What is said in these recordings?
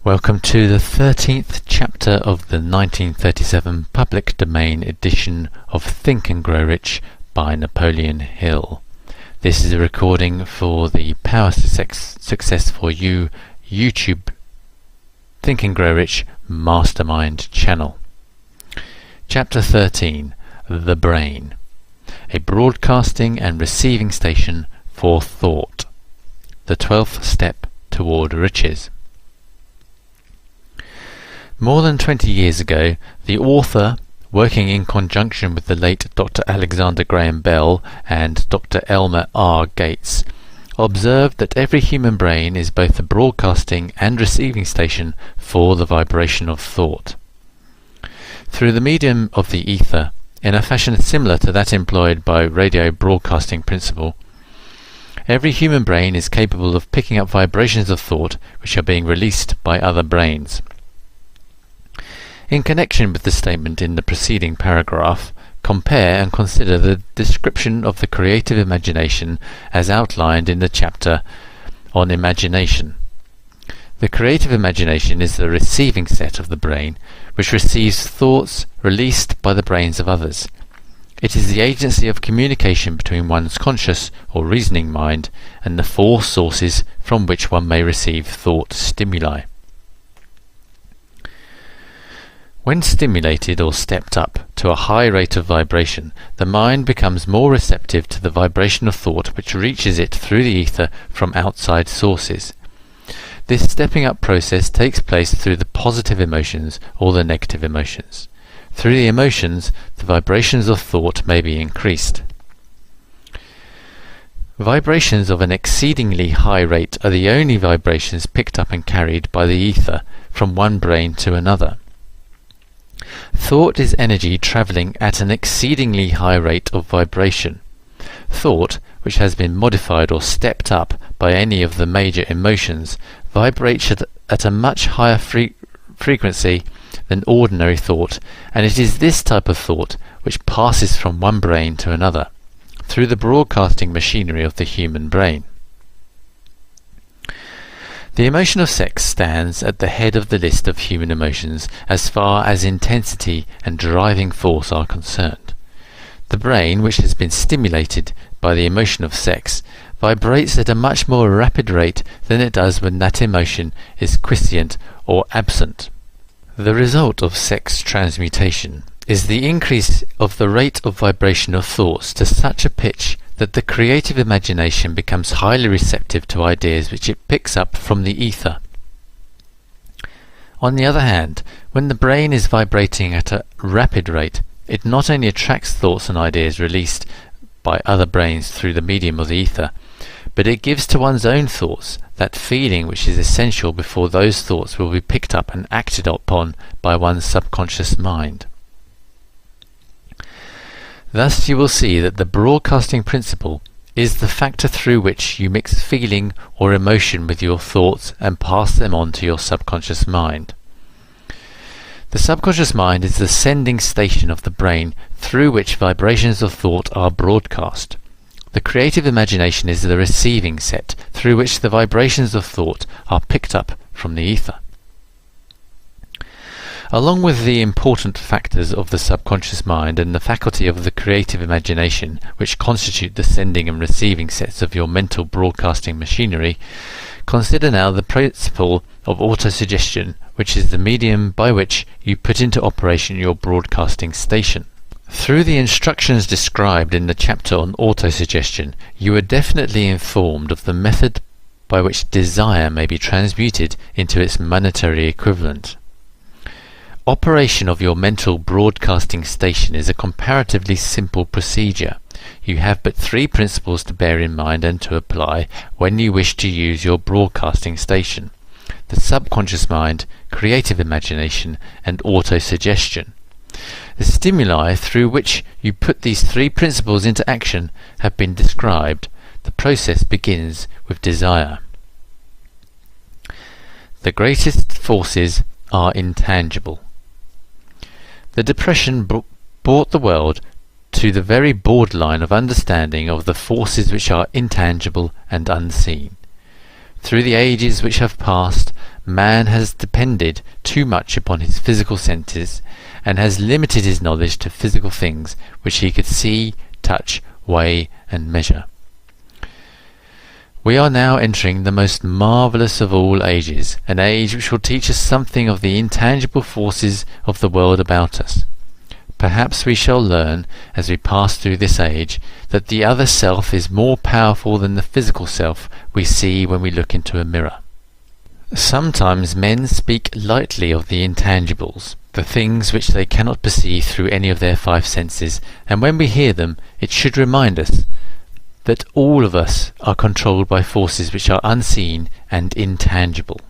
Welcome to the 13th chapter of the 1937 public domain edition of Think and Grow Rich by Napoleon Hill. This is a recording for the Power Success for You YouTube Think and Grow Rich Mastermind channel. Chapter 13, The Brain, a broadcasting and receiving station for thought. The 12th step toward riches. More than 20 years ago, the author, working in conjunction with the late Dr. Alexander Graham Bell and Dr. Elmer R. Gates, observed that every human brain is both a broadcasting and receiving station for the vibration of thought. Through the medium of the ether, in a fashion similar to that employed by radio broadcasting principle, every human brain is capable of picking up vibrations of thought which are being released by other brains. In connection with the statement in the preceding paragraph, compare and consider the description of the creative imagination as outlined in the chapter on imagination. The creative imagination is the receiving set of the brain, which receives thoughts released by the brains of others. It is the agency of communication between one's conscious or reasoning mind and the four sources from which one may receive thought stimuli. When stimulated or stepped up to a high rate of vibration, the mind becomes more receptive to the vibration of thought which reaches it through the ether from outside sources. This stepping up process takes place through the positive emotions or the negative emotions. Through the emotions, the vibrations of thought may be increased. Vibrations of an exceedingly high rate are the only vibrations picked up and carried by the ether from one brain to another. Thought is energy travelling at an exceedingly high rate of vibration. Thought, which has been modified or stepped up by any of the major emotions, vibrates at a much higher frequency than ordinary thought, and it is this type of thought which passes from one brain to another, through the broadcasting machinery of the human brain. The emotion of sex stands at the head of the list of human emotions as far as intensity and driving force are concerned. The brain, which has been stimulated by the emotion of sex, vibrates at a much more rapid rate than it does when that emotion is quiescent or absent. The result of sex transmutation is the increase of the rate of vibration of thoughts to such a pitch that the creative imagination becomes highly receptive to ideas which it picks up from the ether. On the other hand, when the brain is vibrating at a rapid rate, it not only attracts thoughts and ideas released by other brains through the medium of the ether, but it gives to one's own thoughts that feeling which is essential before those thoughts will be picked up and acted upon by one's subconscious mind. Thus you will see that the broadcasting principle is the factor through which you mix feeling or emotion with your thoughts and pass them on to your subconscious mind. The subconscious mind is the sending station of the brain through which vibrations of thought are broadcast. The creative imagination is the receiving set through which the vibrations of thought are picked up from the ether. Along with the important factors of the subconscious mind and the faculty of the creative imagination, which constitute the sending and receiving sets of your mental broadcasting machinery, consider now the principle of autosuggestion, which is the medium by which you put into operation your broadcasting station. Through the instructions described in the chapter on autosuggestion, you are definitely informed of the method by which desire may be transmuted into its monetary equivalent. Operation of your mental broadcasting station is a comparatively simple procedure. You have but three principles to bear in mind and to apply when you wish to use your broadcasting station: the subconscious mind, creative imagination, and autosuggestion. The stimuli through which you put these three principles into action have been described. The process begins with desire. The greatest forces are intangible. The Depression brought the world to the very borderline of understanding of the forces which are intangible and unseen. Through the ages which have passed, man has depended too much upon his physical senses and has limited his knowledge to physical things which he could see, touch, weigh, and measure. We are now entering the most marvellous of all ages, an age which will teach us something of the intangible forces of the world about us. Perhaps we shall learn, as we pass through this age, that the other self is more powerful than the physical self we see when we look into a mirror. Sometimes men speak lightly of the intangibles, the things which they cannot perceive through any of their five senses, and when we hear them, it should remind us that all of us are controlled by forces which are unseen and intangible.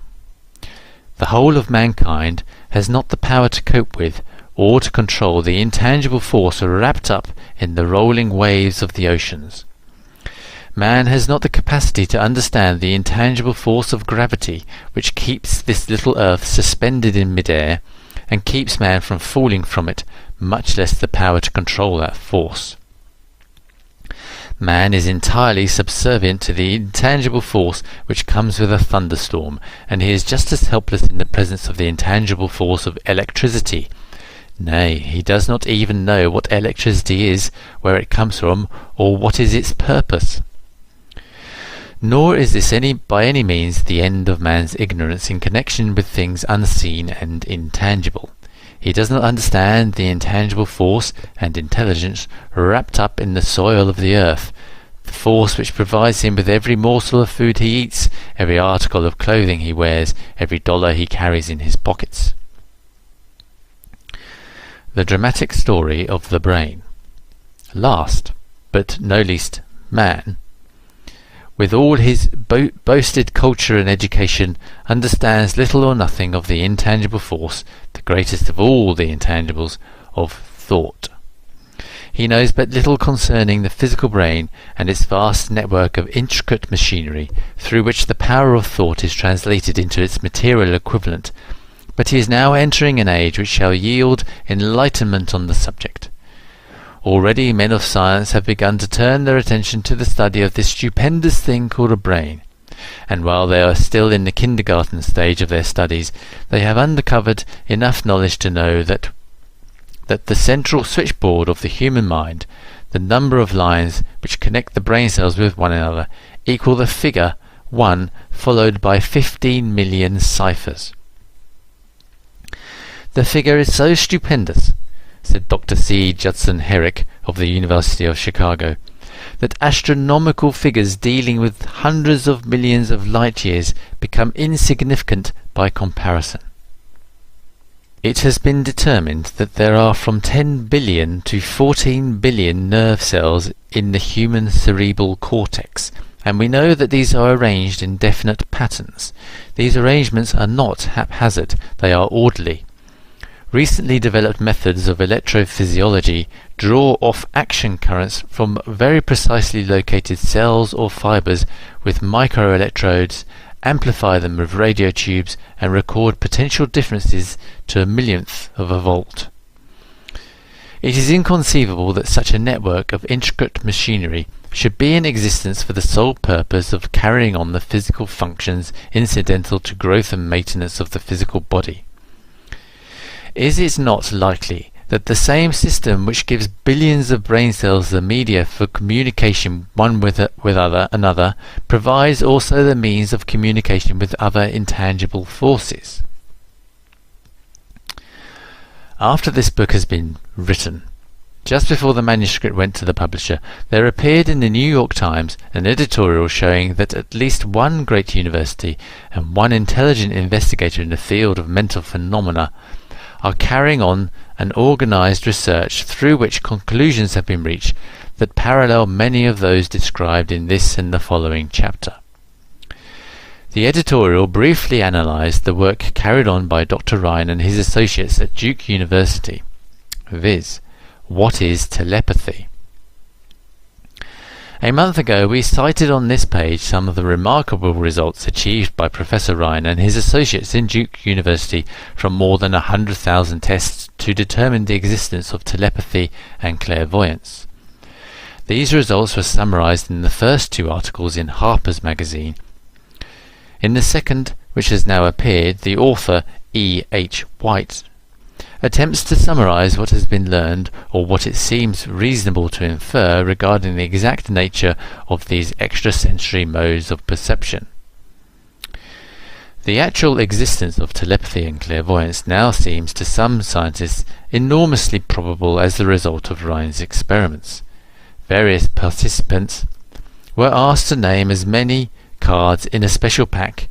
The whole of mankind has not the power to cope with or to control the intangible force wrapped up in the rolling waves of the oceans. Man has not the capacity to understand the intangible force of gravity which keeps this little earth suspended in mid-air and keeps man from falling from it, much less the power to control that force. Man is entirely subservient to the intangible force which comes with a thunderstorm, and he is just as helpless in the presence of the intangible force of electricity. Nay, he does not even know what electricity is, where it comes from, or what is its purpose. Nor is this by any means the end of man's ignorance in connection with things unseen and intangible. He does not understand the intangible force and intelligence wrapped up in the soil of the earth, the force which provides him with every morsel of food he eats, every article of clothing he wears, every dollar he carries in his pockets. The dramatic story of the brain. Last, but no least, man, with all his boasted culture and education, understands little or nothing of the intangible force, the greatest of all the intangibles, of thought. He knows but little concerning the physical brain and its vast network of intricate machinery through which the power of thought is translated into its material equivalent, but he is now entering an age which shall yield enlightenment on the subject. Already men of science have begun to turn their attention to the study of this stupendous thing called a brain, and while they are still in the kindergarten stage of their studies, they have uncovered enough knowledge to know that the central switchboard of the human mind, the number of lines which connect the brain cells with one another, equal the figure 1 followed by 15 million ciphers. The figure is so stupendous, said Dr. C. Judson Herrick of the University of Chicago, that astronomical figures dealing with hundreds of millions of light-years become insignificant by comparison. It has been determined that there are from 10 billion to 14 billion nerve cells in the human cerebral cortex, and we know that these are arranged in definite patterns. These arrangements are not haphazard, they are orderly. Recently developed methods of electrophysiology draw off action currents from very precisely located cells or fibers with microelectrodes, amplify them with radio tubes, and record potential differences to a millionth of a volt. It is inconceivable that such a network of intricate machinery should be in existence for the sole purpose of carrying on the physical functions incidental to growth and maintenance of the physical body. Is it not likely that the same system which gives billions of brain cells the media for communication one with another provides also the means of communication with other intangible forces? After this book has been written, just before the manuscript went to the publisher, there appeared in the New York Times an editorial showing that at least one great university and one intelligent investigator in the field of mental phenomena are carrying on an organized research through which conclusions have been reached that parallel many of those described in this and the following chapter. The editorial briefly analyzed the work carried on by Dr. Ryan and his associates at Duke University, viz., what is telepathy? A month ago we cited on this page some of the remarkable results achieved by Professor Ryan and his associates in Duke University from more than 100,000 tests to determine the existence of telepathy and clairvoyance. These results were summarized in the first two articles in Harper's Magazine. In the second, which has now appeared, the author E. H. White attempts to summarize what has been learned, or what it seems reasonable to infer regarding the exact nature of these extrasensory modes of perception. The actual existence of telepathy and clairvoyance now seems to some scientists enormously probable as the result of Rhine's experiments. Various participants were asked to name as many cards in a special pack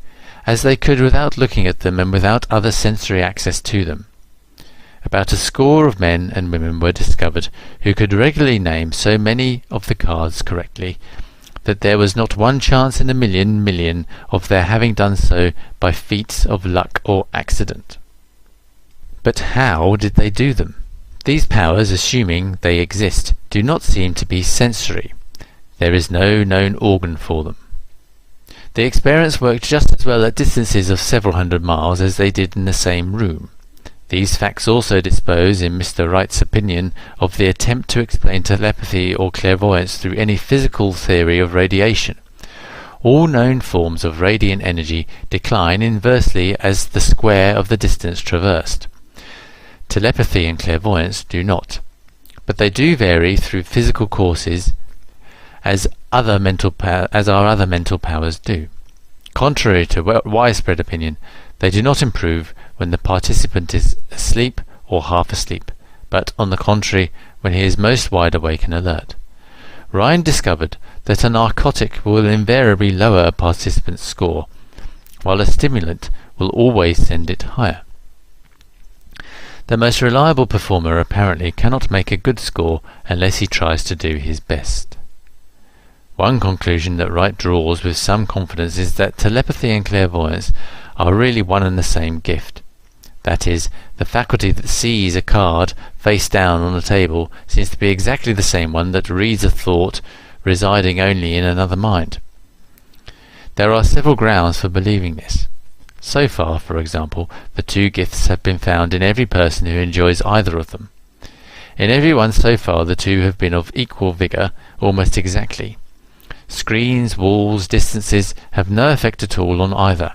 as they could without looking at them and without other sensory access to them. About a score of men and women were discovered who could regularly name so many of the cards correctly that there was not one chance in a million of their having done so by feats of luck or accident. But how did they do them? These powers, assuming they exist, do not seem to be sensory. There is no known organ for them. The experiments worked just as well at distances of several hundred miles as they did in the same room. These facts also dispose, in Mr. Wright's opinion, of the attempt to explain telepathy or clairvoyance through any physical theory of radiation. All known forms of radiant energy decline inversely as the square of the distance traversed. Telepathy and clairvoyance do not, but they do vary through physical courses as our other mental powers do. Contrary to widespread opinion, they do not improve when the participant is asleep or half asleep, but on the contrary when he is most wide awake and alert. Rhine discovered that a narcotic will invariably lower a participant's score, while a stimulant will always send it higher. The most reliable performer apparently cannot make a good score unless he tries to do his best. One conclusion that Wright draws with some confidence is that telepathy and clairvoyance are really one and the same gift. That is, the faculty that sees a card face down on a table seems to be exactly the same one that reads a thought residing only in another mind. There are several grounds for believing this. So far, for example, the two gifts have been found in every person who enjoys either of them. In everyone so far the two have been of equal vigour, almost exactly. Screens, walls, distances have no effect at all on either.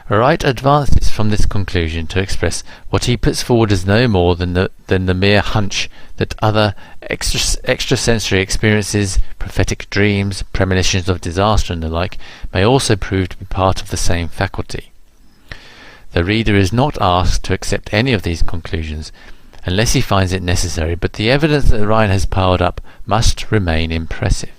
Wright advances from this conclusion to express what he puts forward as no more than the mere hunch that other extrasensory experiences, prophetic dreams, premonitions of disaster and the like, may also prove to be part of the same faculty. The reader is not asked to accept any of these conclusions unless he finds it necessary, but the evidence that Rhine has piled up must remain impressive.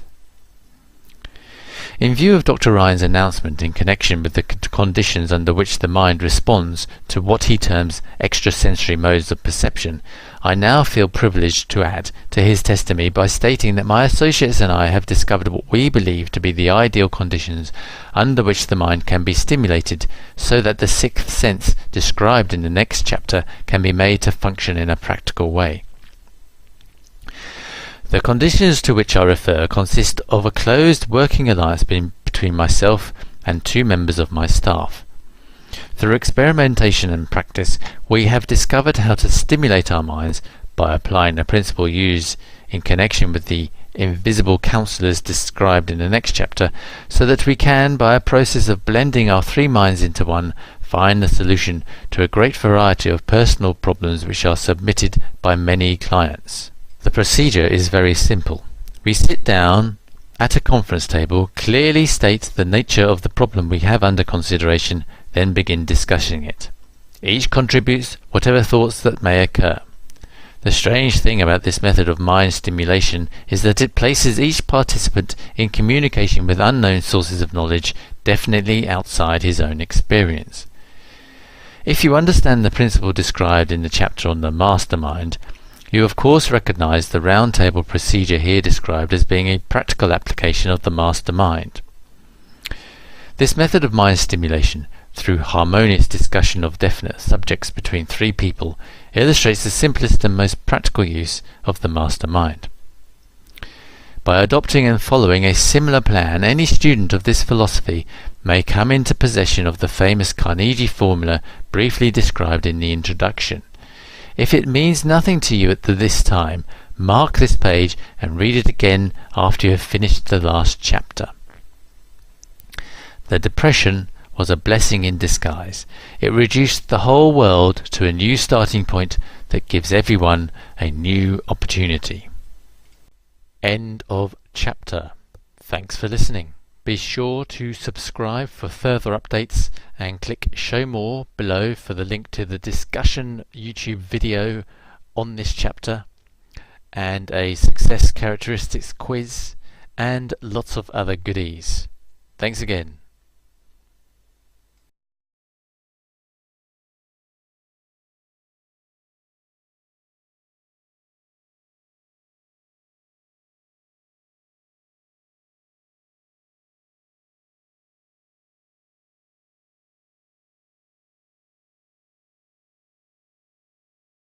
In view of Dr. Rhine's announcement in connection with the conditions under which the mind responds to what he terms extrasensory modes of perception, I now feel privileged to add to his testimony by stating that my associates and I have discovered what we believe to be the ideal conditions under which the mind can be stimulated so that the sixth sense described in the next chapter can be made to function in a practical way. The conditions to which I refer consist of a closed working alliance between myself and two members of my staff. Through experimentation and practice, we have discovered how to stimulate our minds by applying a principle used in connection with the invisible counsellors described in the next chapter, so that we can, by a process of blending our three minds into one, find the solution to a great variety of personal problems which are submitted by many clients. The procedure is very simple. We sit down at a conference table, clearly state the nature of the problem we have under consideration, then begin discussing it. Each contributes whatever thoughts that may occur. The strange thing about this method of mind stimulation is that it places each participant in communication with unknown sources of knowledge definitely outside his own experience. If you understand the principle described in the chapter on the mastermind, you of course recognize the round table procedure here described as being a practical application of the mastermind. This method of mind stimulation, through harmonious discussion of definite subjects between three people, illustrates the simplest and most practical use of the mastermind. By adopting and following a similar plan, any student of this philosophy may come into possession of the famous Carnegie formula briefly described in the introduction. If it means nothing to you at this time, mark this page and read it again after you have finished the last chapter. The depression was a blessing in disguise. It reduced the whole world to a new starting point that gives everyone a new opportunity. End of chapter. Thanks for listening. Be sure to subscribe for further updates and click show more below for the link to the discussion YouTube video on this chapter and a success characteristics quiz and lots of other goodies. Thanks again.